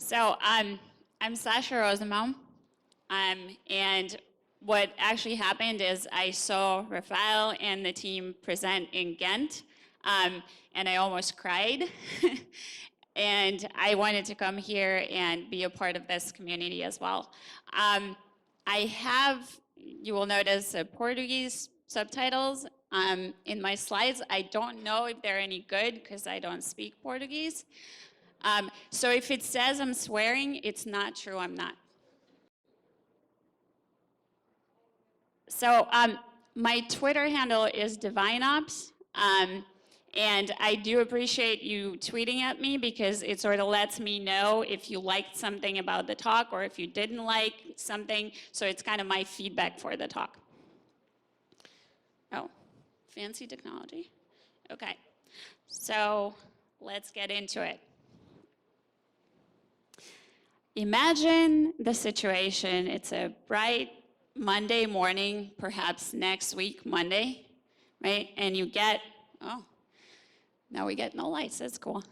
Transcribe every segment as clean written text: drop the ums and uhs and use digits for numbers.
So I'm Sasha Rosenbaum, and what actually happened is I saw Rafael and the team present in Ghent, and I almost cried. And I wanted to come here and be a part of this community as well. I have, you will notice, Portuguese subtitles in my slides. I don't know if they're any good because I don't speak Portuguese. So if it says I'm swearing, it's not true, I'm not. So my Twitter handle is DivineOps, and I do appreciate you tweeting at me because it sort of lets me know if you liked something about the talk or if you didn't like something, so it's kind of my feedback for the talk. Oh, fancy technology. Okay, so let's get into it. Imagine the situation. It's a bright Monday morning, perhaps next week, Monday, right? And you get, oh, now we get no lights, that's cool.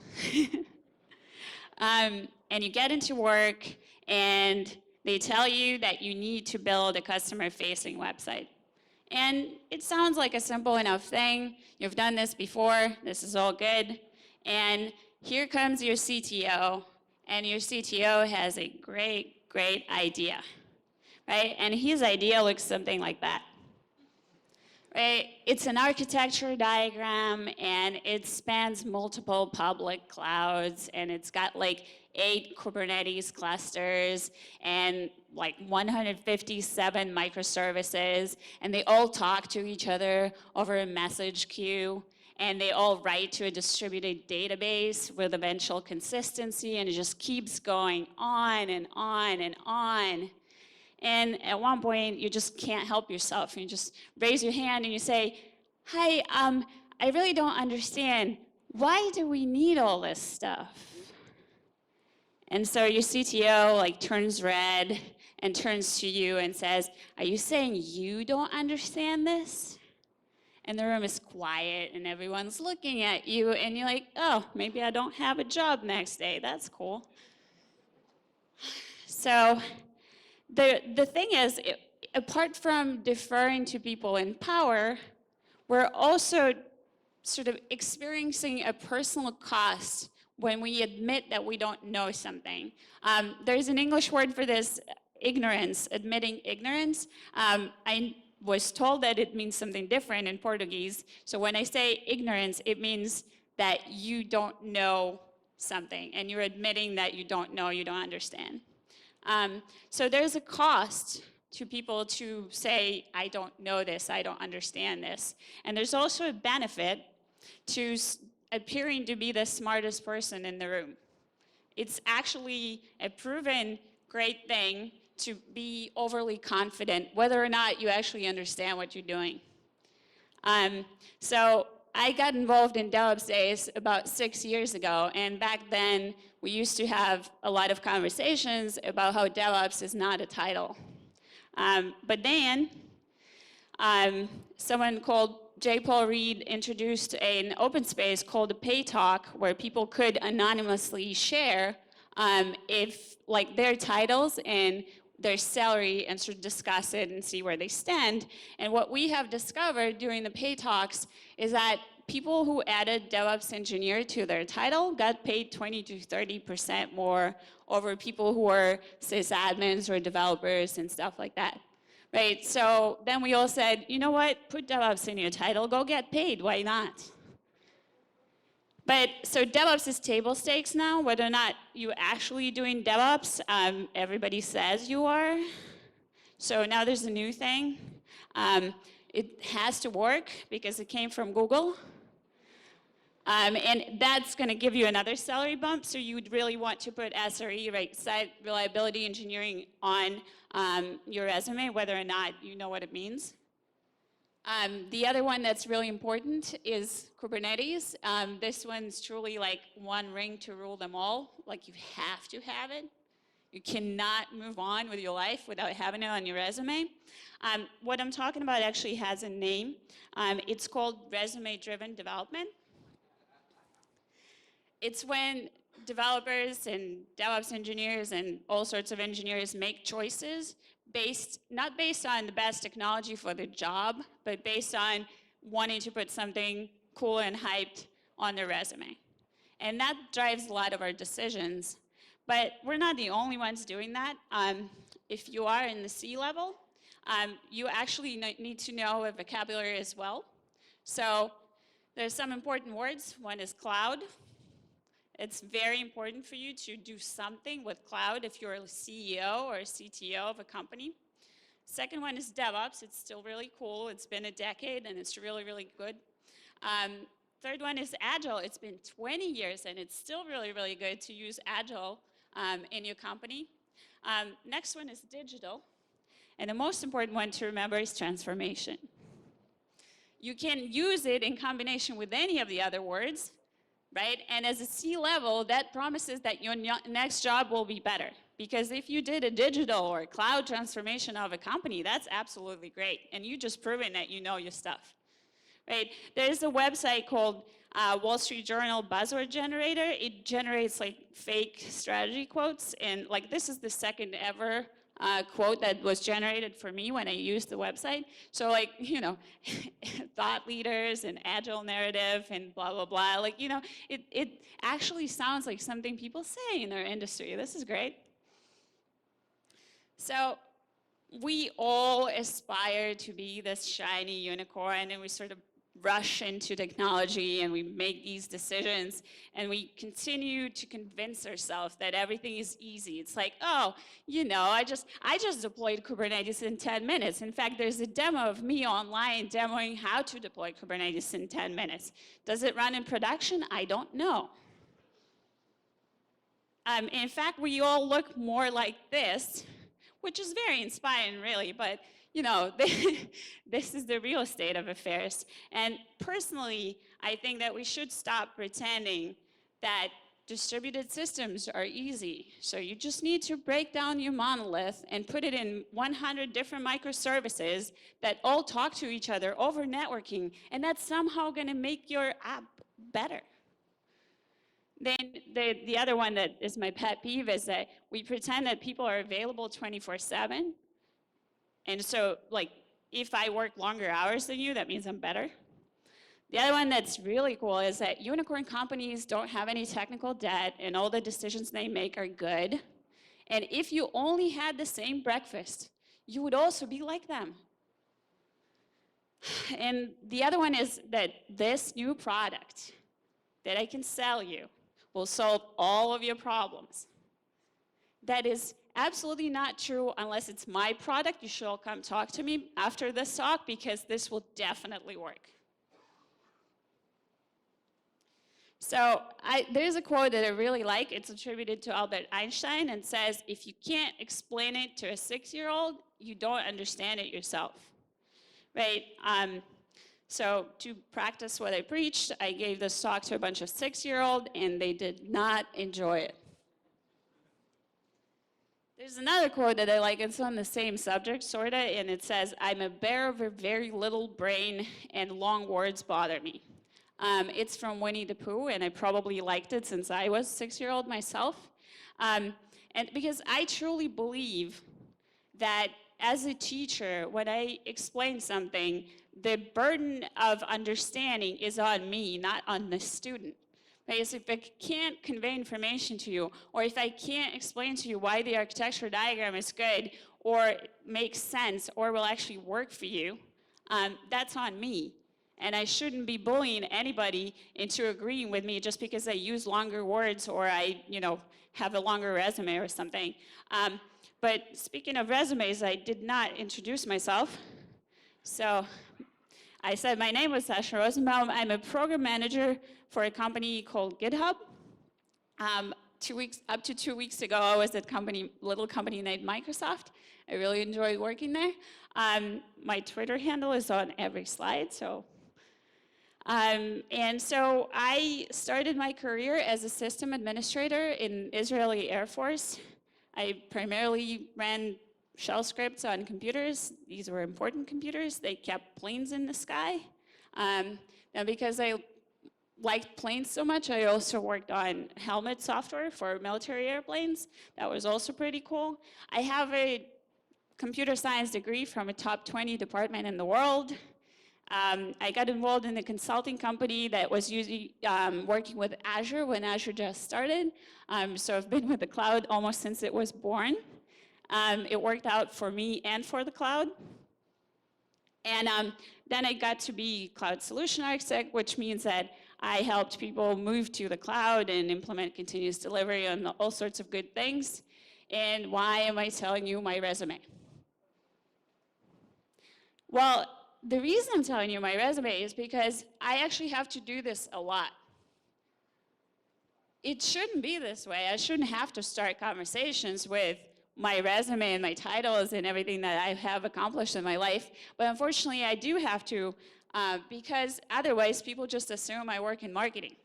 And you get into work and they tell you that you need to build a customer-facing website. And it sounds like a simple enough thing. You've done this before, this is all good. And here comes your CTO, and your CTO has a great, great idea, right? And his idea looks something like that, right? It's an architecture diagram, and it spans multiple public clouds, and it's got like 8 Kubernetes clusters and like 157 microservices, and they all talk to each other over a message queue, and they all write to a distributed database with eventual consistency, and it just keeps going on and on and on. And at one point, you just can't help yourself, and you just raise your hand and you say, hi, I really don't understand. Why do we need all this stuff? And so your CTO like turns red and turns to you and says, are you saying you don't understand this? And the room is quiet and everyone's looking at you and you're like, oh, maybe I don't have a job next day. That's cool. So the thing is, apart from deferring to people in power, we're also sort of experiencing a personal cost when we admit that we don't know something. There's an English word for this, ignorance, admitting ignorance. I was told that it means something different in Portuguese. So when I say ignorance, it means that you don't know something and you're admitting that you don't know, you don't understand. So there's a cost to people to say, I don't know this, I don't understand this. And there's also a benefit to appearing to be the smartest person in the room. It's actually a proven great thing to be overly confident, whether or not you actually understand what you're doing. So I got involved in DevOps Days about 6 years ago, and back then we used to have a lot of conversations about how DevOps is not a title. But then someone called J. Paul Reed introduced an open space called a Pay Talk, where people could anonymously share if like their titles and their salary and sort of discuss it and see where they stand. And what we have discovered during the Pay Talks is that people who added DevOps engineer to their title got paid 20 to 30% more over people who were sysadmins or developers and stuff like that. Right, so then we all said, you know what, put DevOps in your title, go get paid, why not? But so DevOps is table stakes now, whether or not you're actually doing DevOps, everybody says you are. So now there's a new thing. It has to work because it came from Google. And that's going to give you another salary bump, so you would really want to put SRE, right, site reliability engineering, on your resume, whether or not you know what it means. The other one that's really important is Kubernetes. This one's truly like one ring to rule them all. Like, you have to have it. You cannot move on with your life without having it on your resume. What I'm talking about actually has a name. It's called resume-driven development. It's when developers and DevOps engineers and all sorts of engineers make choices not based on the best technology for the job, but based on wanting to put something cool and hyped on their resume. And that drives a lot of our decisions. But we're not the only ones doing that. If you are in the C-level, you actually need to know a vocabulary as well. So there's some important words. One is cloud. It's very important for you to do something with cloud if you're a CEO or a CTO of a company. Second one is DevOps. It's still really cool. It's been a decade and it's really, really good. Third one is Agile. It's been 20 years and it's still really, really good to use Agile in your company. Next one is digital. And the most important one to remember is transformation. You can use it in combination with any of the other words, right? And as a C-level, that promises that your next job will be better. Because if you did a digital or cloud transformation of a company, that's absolutely great. And you just proven that you know your stuff, right? There's a website called Wall Street Journal Buzzword Generator. It generates like fake strategy quotes. And like this is the second ever quote that was generated for me when I used the website. So like, you know, thought leaders and agile narrative and blah, blah, blah. Like, you know, it actually sounds like something people say in our industry. This is great. So we all aspire to be this shiny unicorn, and we sort of rush into technology and we make these decisions and we continue to convince ourselves that everything is easy. It's like, oh, you know, I just deployed Kubernetes in 10 minutes. In fact, there's a demo of me online demoing how to deploy Kubernetes in 10 minutes. Does it run in production? I don't know. In fact, we all look more like this, which is very inspiring, really, but you know, this is the real state of affairs. And personally, I think that we should stop pretending that distributed systems are easy. So you just need to break down your monolith and put it in 100 different microservices that all talk to each other over networking, and that's somehow going to make your app better. Then the other one that is my pet peeve is that we pretend that people are available 24/7. And so, like, if I work longer hours than you, that means I'm better. The other one that's really cool is that unicorn companies don't have any technical debt and all the decisions they make are good. And if you only had the same breakfast, you would also be like them. And the other one is that this new product that I can sell you will solve all of your problems. That is absolutely not true unless it's my product. You should all come talk to me after this talk because this will definitely work. So there's a quote that I really like. It's attributed to Albert Einstein and says, if you can't explain it to a 6-year-old, you don't understand it yourself, right? So to practice what I preached, I gave this talk to a bunch of 6-year-olds and they did not enjoy it. There's another quote that I like. It's on the same subject, sort of, and it says, I'm a bear of a very little brain and long words bother me. It's from Winnie the Pooh, and I probably liked it since I was a 6-year-old myself. And because I truly believe that as a teacher, when I explain something, the burden of understanding is on me, not on the student. Because if I can't convey information to you, or if I can't explain to you why the architecture diagram is good, or makes sense, or will actually work for you, that's on me. And I shouldn't be bullying anybody into agreeing with me just because I use longer words or I, you know, have a longer resume or something. But speaking of resumes, I did not introduce myself. So I said my name was Sasha Rosenbaum. I'm a program manager for a company called GitHub. Up to 2 weeks ago, I was at little company named Microsoft. I really enjoyed working there. My Twitter handle is on every slide, so. And so I started my career as a system administrator in Israeli Air Force. I primarily ran shell scripts on computers. These were important computers. They kept planes in the sky. And because I liked planes so much, I also worked on helmet software for military airplanes. That was also pretty cool. I have a computer science degree from a top 20 department in the world. I got involved in a consulting company that was working with Azure when Azure just started. So I've been with the cloud almost since it was born. It worked out for me and for the cloud. And then I got to be cloud solution architect, which means that I helped people move to the cloud and implement continuous delivery on all sorts of good things. And why am I telling you my resume? Well, the reason I'm telling you my resume is because I actually have to do this a lot. It shouldn't be this way. I shouldn't have to start conversations with my resume and my titles and everything that I have accomplished in my life. But unfortunately, I do have to because otherwise people just assume I work in marketing.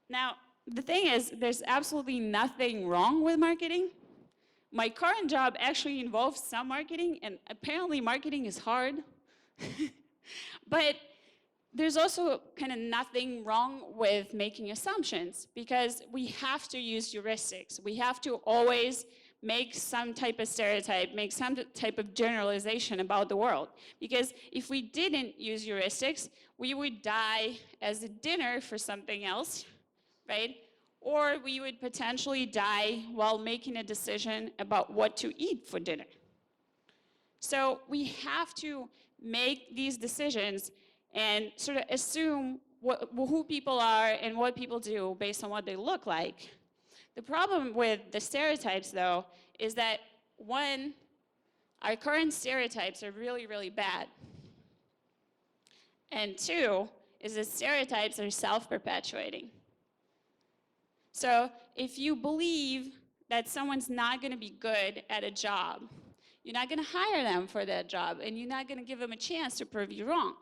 Now, the thing is, there's absolutely nothing wrong with marketing. My current job actually involves some marketing, and apparently marketing is hard. But there's also kind of nothing wrong with making assumptions, because we have to use heuristics. We have to always make some type of stereotype, make some type of generalization about the world. Because if we didn't use heuristics, we would die as a dinner for something else, right? Or we would potentially die while making a decision about what to eat for dinner. So we have to make these decisions and sort of assume who people are and what people do based on what they look like. The problem with the stereotypes, though, is that one, our current stereotypes are really, really bad. And two, is that stereotypes are self-perpetuating. So if you believe that someone's not going to be good at a job, you're not going to hire them for that job, and you're not going to give them a chance to prove you wrong.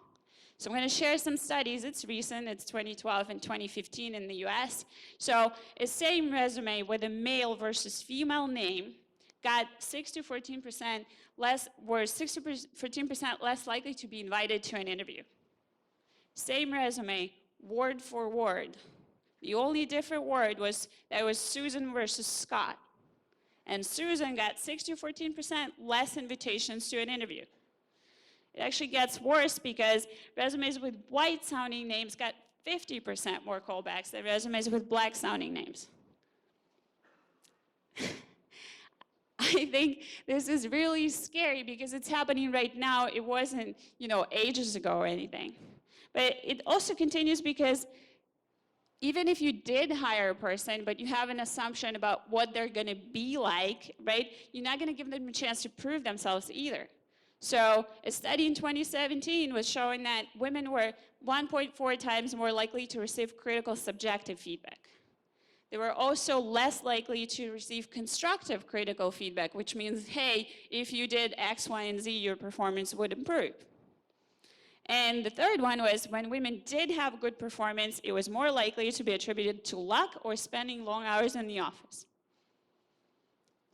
So I'm going to share some studies. It's recent. It's 2012 and 2015 in the US. So a same resume with a male versus female name got 6 to 14% less, were 6 to 14% less likely to be invited to an interview. Same resume, word for word. The only different word was that it was Susan versus Scott. And Susan got 6 to 14% less invitations to an interview. It actually gets worse because resumes with white-sounding names got 50% more callbacks than resumes with black-sounding names. I think this is really scary because it's happening right now. It wasn't, ages ago or anything. But it also continues because even if you did hire a person, but you have an assumption about what they're going to be like, right? You're not going to give them a chance to prove themselves either. So a study in 2017 was showing that women were 1.4 times more likely to receive critical subjective feedback. They were also less likely to receive constructive critical feedback, which means, hey, if you did X, Y, and Z, your performance would improve. And the third one was when women did have good performance, it was more likely to be attributed to luck or spending long hours in the office.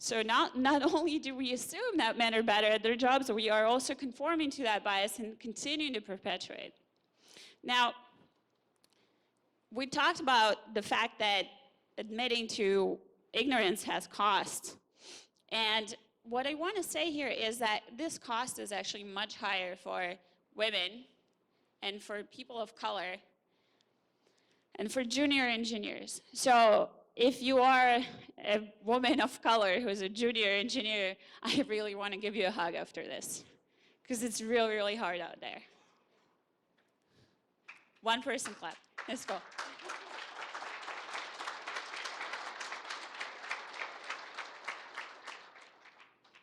So not only do we assume that men are better at their jobs, we are also conforming to that bias and continuing to perpetuate. Now, we talked about the fact that admitting to ignorance has cost. And what I want to say here is that this cost is actually much higher for women and for people of color and for junior engineers. So if you are a woman of color who's a junior engineer, I really want to give you a hug after this, because it's really, really hard out there. One person clap. Let's go.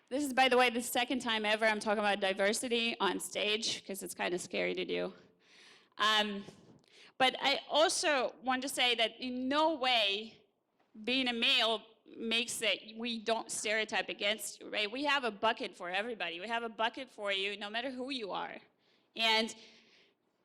This is, by the way, the second time ever I'm talking about diversity on stage, because it's kind of scary to do. But I also want to say that in no way being a male makes that we don't stereotype against you, right? We have a bucket for everybody. We have a bucket for you no matter who you are. And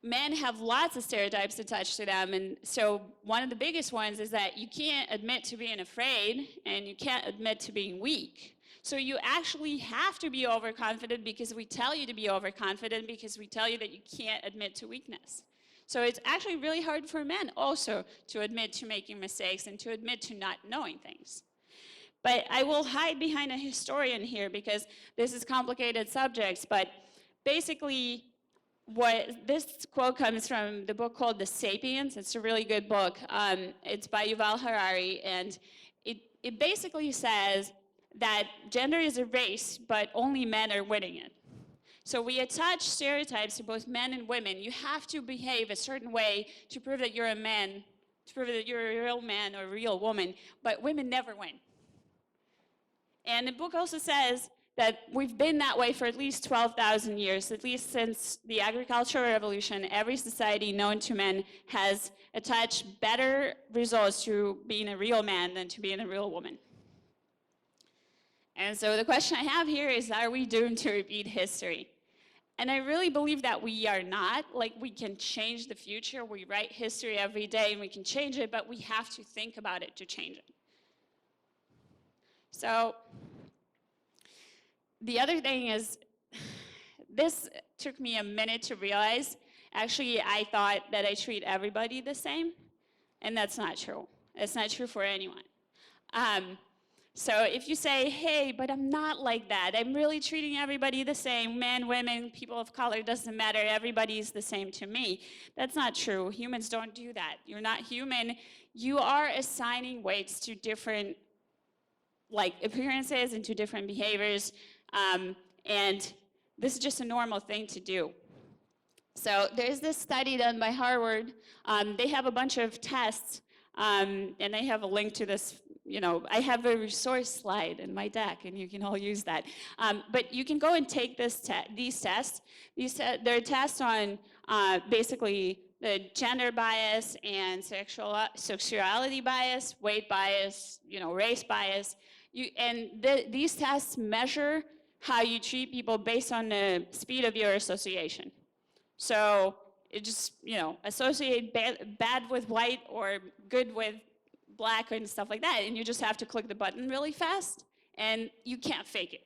men have lots of stereotypes attached to them. And so one of the biggest ones is that you can't admit to being afraid and you can't admit to being weak. So you actually have to be overconfident because we tell you to be overconfident because we tell you that you can't admit to weakness. So it's actually really hard for men also to admit to making mistakes and to admit to not knowing things. But I will hide behind a historian here because this is complicated subjects, but basically this quote comes from the book called The Sapiens. It's a really good book. It's by Yuval Harari, and it basically says that gender is a race, but only men are winning it. So we attach stereotypes to both men and women. You have to behave a certain way to prove that you're a man, to prove that you're a real man or a real woman, but women never win. And the book also says that we've been that way for at least 12,000 years, at least since the agricultural revolution. Every society known to men has attached better results to being a real man than to being a real woman. And so the question I have here is, are we doomed to repeat history? And I really believe that we are not. Like, we can change the future. We write history every day and we can change it, but we have to think about it to change it. So the other thing is, this took me a minute to realize. Actually, I thought that I treat everybody the same, and that's not true. It's not true for anyone. So if you say, hey, but I'm not like that, I'm really treating everybody the same, men, women, people of color, doesn't matter, everybody's the same to me. That's not true. Humans don't do that. You're not human. You are assigning weights to different appearances and to different behaviors, and this is just a normal thing to do. So there's this study done by Harvard. They have a bunch of tests, and I have a link to this. I have a resource slide in my deck, and you can all use that. But you can go and take these tests. They're tests on basically the gender bias and sexuality bias, weight bias, race bias. These tests measure how you treat people based on the speed of your association. So it just, associate bad with white or good with black and stuff like that, and you just have to click the button really fast, and you can't fake it.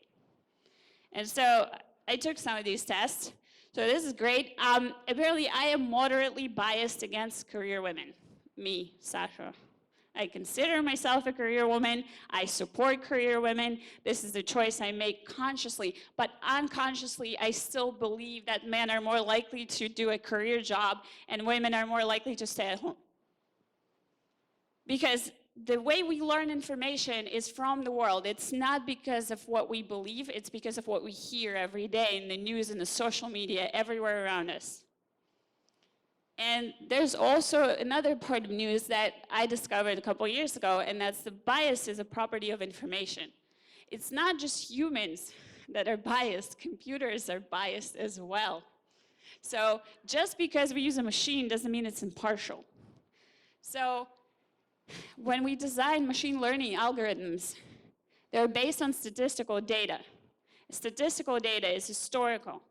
And so I took some of these tests. So this is great. Apparently, I am moderately biased against career women. Me, Sasha. I consider myself a career woman. I support career women. This is the choice I make consciously. But unconsciously, I still believe that men are more likely to do a career job and women are more likely to stay at home. Because the way we learn information is from the world. It's not because of what we believe. It's because of what we hear every day in the news and the social media everywhere around us. And there's also another part of news that I discovered a couple years ago, and that's the bias is a property of information. It's not just humans that are biased. Computers are biased as well. So just because we use a machine doesn't mean it's impartial. So when we design machine learning algorithms, they're based on statistical data. Statistical data is historical.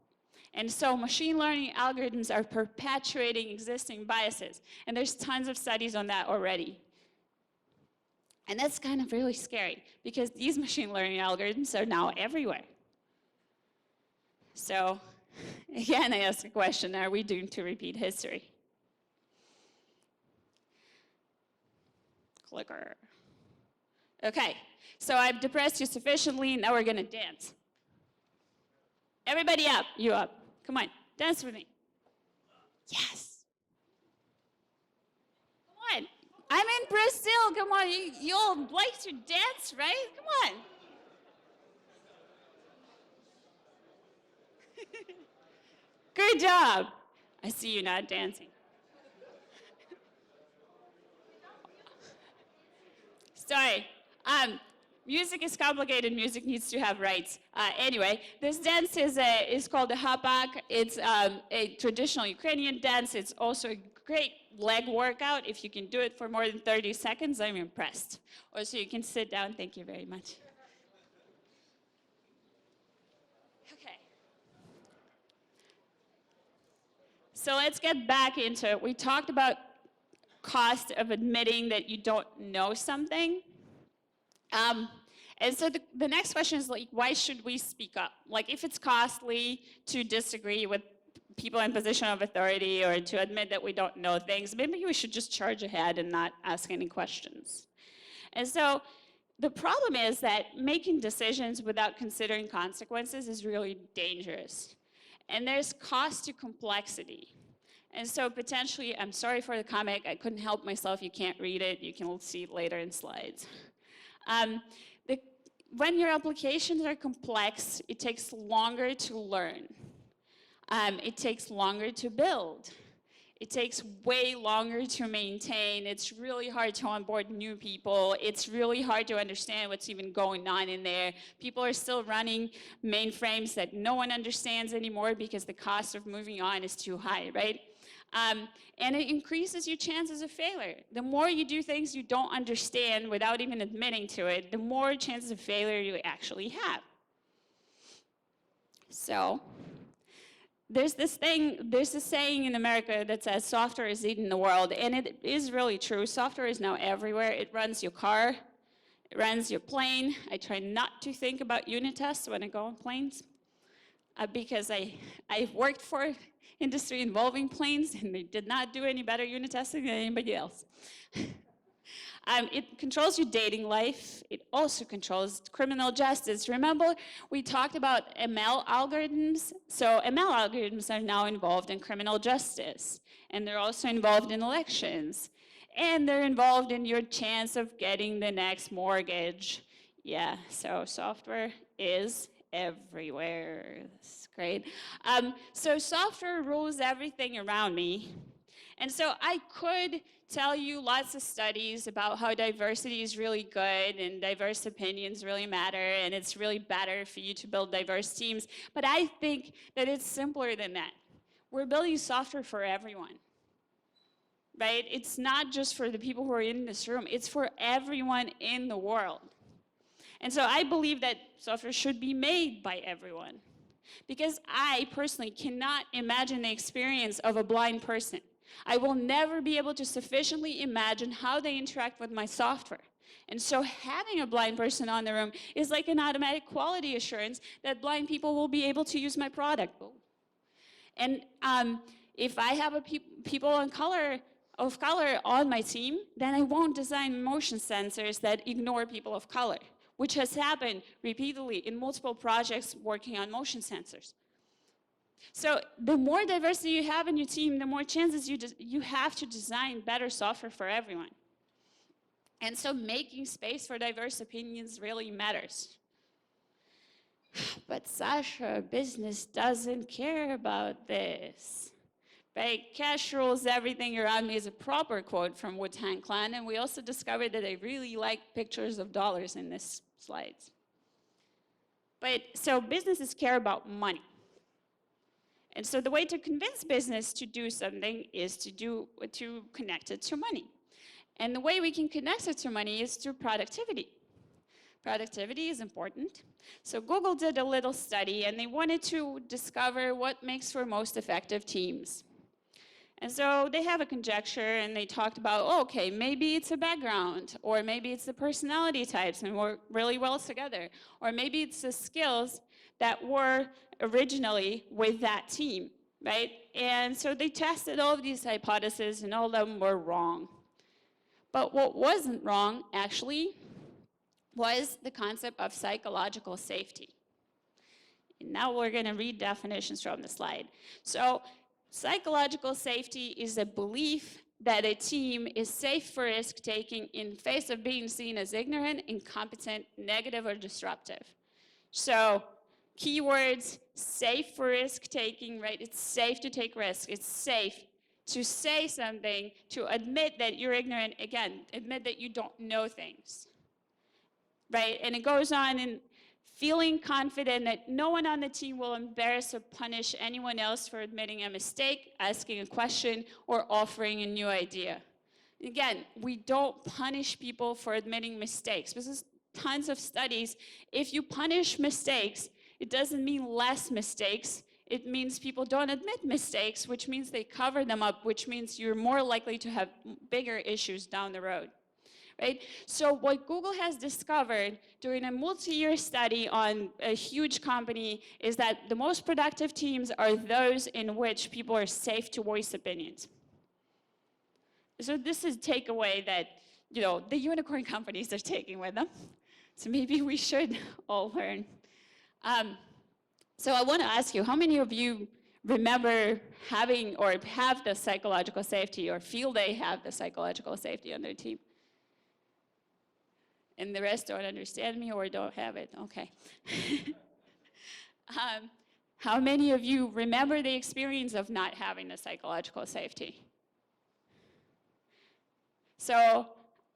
And so machine learning algorithms are perpetuating existing biases. And there's tons of studies on that already. And that's kind of really scary because these machine learning algorithms are now everywhere. So again, I ask a question, are we doomed to repeat history? Clicker. Okay, so I've depressed you sufficiently, now we're gonna dance. Everybody up, you up. Come on, dance with me. Yes. Come on, I'm in Brazil, come on, you all like to dance, right? Come on. Good job. I see you not dancing. Sorry. Music is complicated. Music needs to have rights. Anyway, this dance is called the hapak. It's a traditional Ukrainian dance. It's also a great leg workout. If you can do it for more than 30 seconds, I'm impressed. Also, you can sit down. Thank you very much. Okay. So let's get back into it. We talked about cost of admitting that you don't know something. And so the next question is like, why should we speak up? Like if it's costly to disagree with people in position of authority or to admit that we don't know things, maybe we should just charge ahead and not ask any questions. And so the problem is that making decisions without considering consequences is really dangerous. And there's cost to complexity. And so potentially, I'm sorry for the comic, I couldn't help myself, you can't read it, you can see it later in slides. When your applications are complex, it takes longer to learn. It takes longer to build. It takes way longer to maintain. It's really hard to onboard new people. It's really hard to understand what's even going on in there. People are still running mainframes that no one understands anymore because the cost of moving on is too high, right? And it increases your chances of failure. The more you do things you don't understand without even admitting to it, the more chances of failure you actually have. So, there's this saying in America that says software is eating the world, and it is really true. Software is now everywhere. It runs your car, it runs your plane. I try not to think about unit tests when I go on planes because I've worked for industry involving planes, and they did not do any better unit testing than anybody else. It controls your dating life. It also controls criminal justice. Remember, we talked about ML algorithms? So ML algorithms are now involved in criminal justice, and they're also involved in elections, and they're involved in your chance of getting the next mortgage. Yeah, so software is everywhere. That's great. So software rules everything around me. And so I could tell you lots of studies about how diversity is really good and diverse opinions really matter and it's really better for you to build diverse teams. But I think that it's simpler than that. We're building software for everyone, right? It's not just for the people who are in this room. It's for everyone in the world. And so I believe that software should be made by everyone. Because I personally cannot imagine the experience of a blind person. I will never be able to sufficiently imagine how they interact with my software. And so having a blind person on the room is like an automatic quality assurance that blind people will be able to use my product. And if I have people of color on my team, then I won't design motion sensors that ignore people of color, which has happened repeatedly in multiple projects working on motion sensors. So the more diversity you have in your team, the more chances you have to design better software for everyone. And so making space for diverse opinions really matters. But Sasha, business doesn't care about this. Right? Cash rules everything around me is a proper quote from Wu-Tang Clan, and we also discovered that they really like pictures of dollars in this slides. But so businesses care about money. And so the way to convince business to do something is to connect it to money. And the way we can connect it to money is through productivity. Productivity is important. So Google did a little study, and they wanted to discover what makes for most effective teams. And so they have a conjecture, and they talked about, oh, okay, maybe it's a background, or maybe it's the personality types, and work really well together, or maybe it's the skills that were originally with that team, right? And so they tested all of these hypotheses, and all of them were wrong. But what wasn't wrong, actually, was the concept of psychological safety. And now we're going to read definitions from the slide. So psychological safety is a belief that a team is safe for risk-taking in face of being seen as ignorant, incompetent, negative, or disruptive. So keywords, safe for risk-taking, right? It's safe to take risks. It's safe to say something, to admit that you're ignorant, again, admit that you don't know things, right? And it goes on in feeling confident that no one on the team will embarrass or punish anyone else for admitting a mistake, asking a question, or offering a new idea. Again, we don't punish people for admitting mistakes. This is tons of studies. If you punish mistakes, it doesn't mean less mistakes. It means people don't admit mistakes, which means they cover them up, which means you're more likely to have bigger issues down the road. right? So what Google has discovered during a multi-year study on a huge company is that the most productive teams are those in which people are safe to voice opinions. So this is takeaway that, the unicorn companies are taking with them. So maybe we should all learn. So I want to ask you, how many of you remember having or have the psychological safety or feel they have the psychological safety on their team? And the rest don't understand me or don't have it? Okay. How many of you remember the experience of not having the psychological safety? So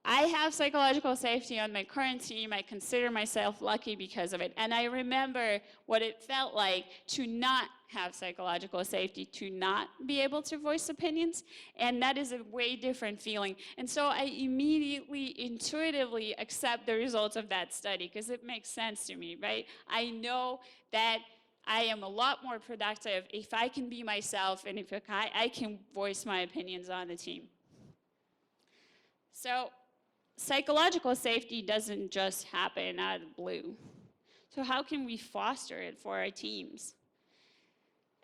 I have psychological safety on my current team. I consider myself lucky because of it. And I remember what it felt like to not have psychological safety, to not be able to voice opinions. And that is a way different feeling. And so I immediately, intuitively accept the results of that study because it makes sense to me, right? I know that I am a lot more productive if I can be myself and if I can voice my opinions on the team. So psychological safety doesn't just happen out of the blue. So how can we foster it for our teams?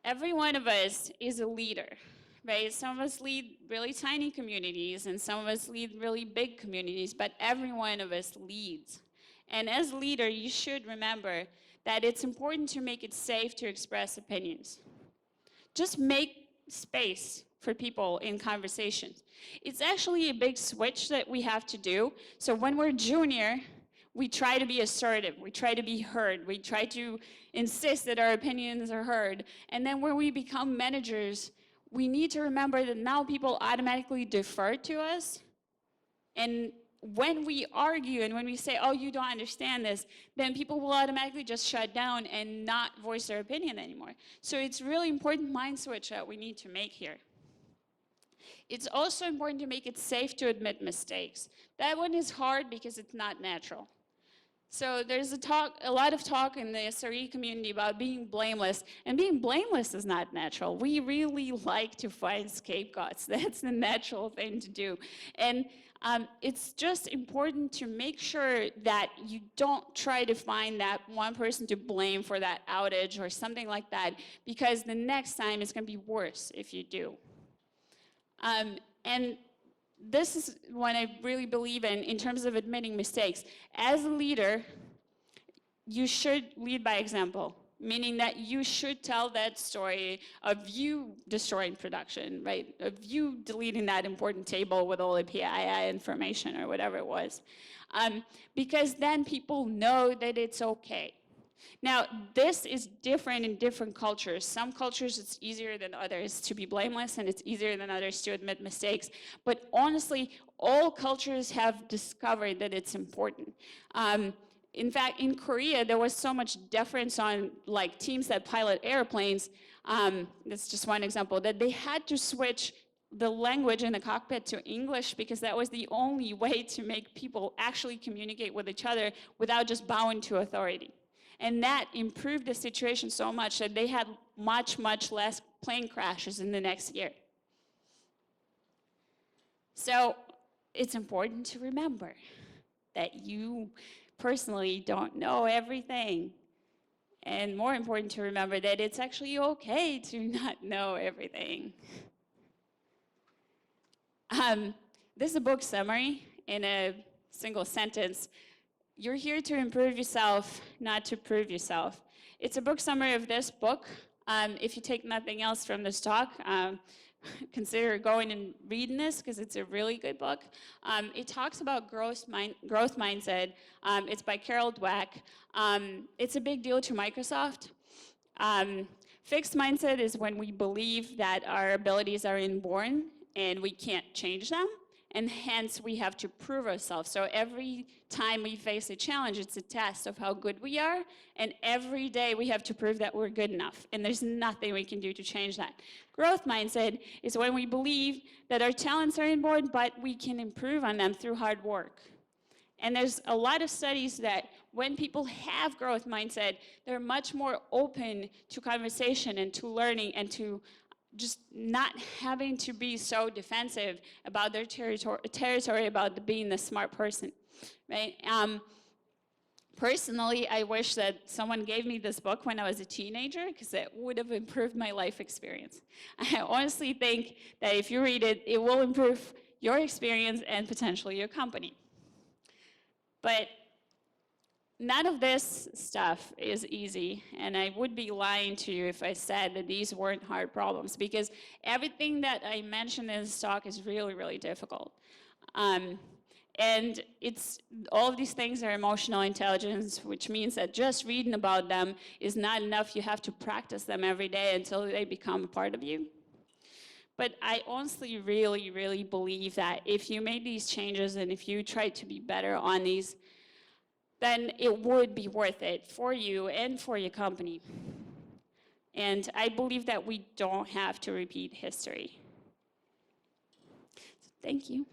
Every one of us is a leader, right? Some of us lead really tiny communities and some of us lead really big communities, but every one of us leads. And as a leader, you should remember that it's important to make it safe to express opinions. Just make space for people in conversations. It's actually a big switch that we have to do. So when we're junior, we try to be assertive, we try to be heard, we try to insist that our opinions are heard. And then when we become managers, we need to remember that now people automatically defer to us. And when we argue and when we say, oh, you don't understand this, then people will automatically just shut down and not voice their opinion anymore. So it's a really important mind switch that we need to make here. It's also important to make it safe to admit mistakes. That one is hard because it's not natural. So there's a lot of talk in the SRE community about being blameless, and being blameless is not natural. We really like to find scapegoats. That's the natural thing to do. And it's just important to make sure that you don't try to find that one person to blame for that outage or something like that, because the next time it's going to be worse if you do. And this is what I really believe in terms of admitting mistakes. As a leader, you should lead by example, meaning that you should tell that story of you destroying production, right? Of you deleting that important table with all the PII information or whatever it was. Because then people know that it's okay. Now, this is different in different cultures. Some cultures, it's easier than others to be blameless, and it's easier than others to admit mistakes. But honestly, all cultures have discovered that it's important. In fact, in Korea, there was so much deference on teams that pilot airplanes. That's just one example, that they had to switch the language in the cockpit to English because that was the only way to make people actually communicate with each other without just bowing to authority. And that improved the situation so much that they had much, much less plane crashes in the next year. So it's important to remember that you personally don't know everything. And more important to remember that it's actually okay to not know everything. This is a book summary in a single sentence. You're here to improve yourself, not to prove yourself. It's a book summary of this book. If you take nothing else from this talk, consider going and reading this because it's a really good book. It talks about growth mindset. It's by Carol Dweck. It's a big deal to Microsoft. Fixed mindset is when we believe that our abilities are inborn and we can't change them. And hence, we have to prove ourselves. So every time we face a challenge, it's a test of how good we are. And every day, we have to prove that we're good enough. And there's nothing we can do to change that. Growth mindset is when we believe that our talents are inborn, but we can improve on them through hard work. And there's a lot of studies that when people have growth mindset, they're much more open to conversation and to learning and to just not having to be so defensive about their territory about being the smart person, right? Personally, I wish that someone gave me this book when I was a teenager because it would have improved my life experience. I honestly think that if you read it, it will improve your experience and potentially your company. But none of this stuff is easy, and I would be lying to you if I said that these weren't hard problems, because everything that I mentioned in this talk is really, really difficult. And it's all of these things are emotional intelligence, which means that just reading about them is not enough. You have to practice them every day until they become a part of you. But I honestly really, really believe that if you made these changes and if you tried to be better on these, then it would be worth it for you and for your company. And I believe that we don't have to repeat history. Thank you.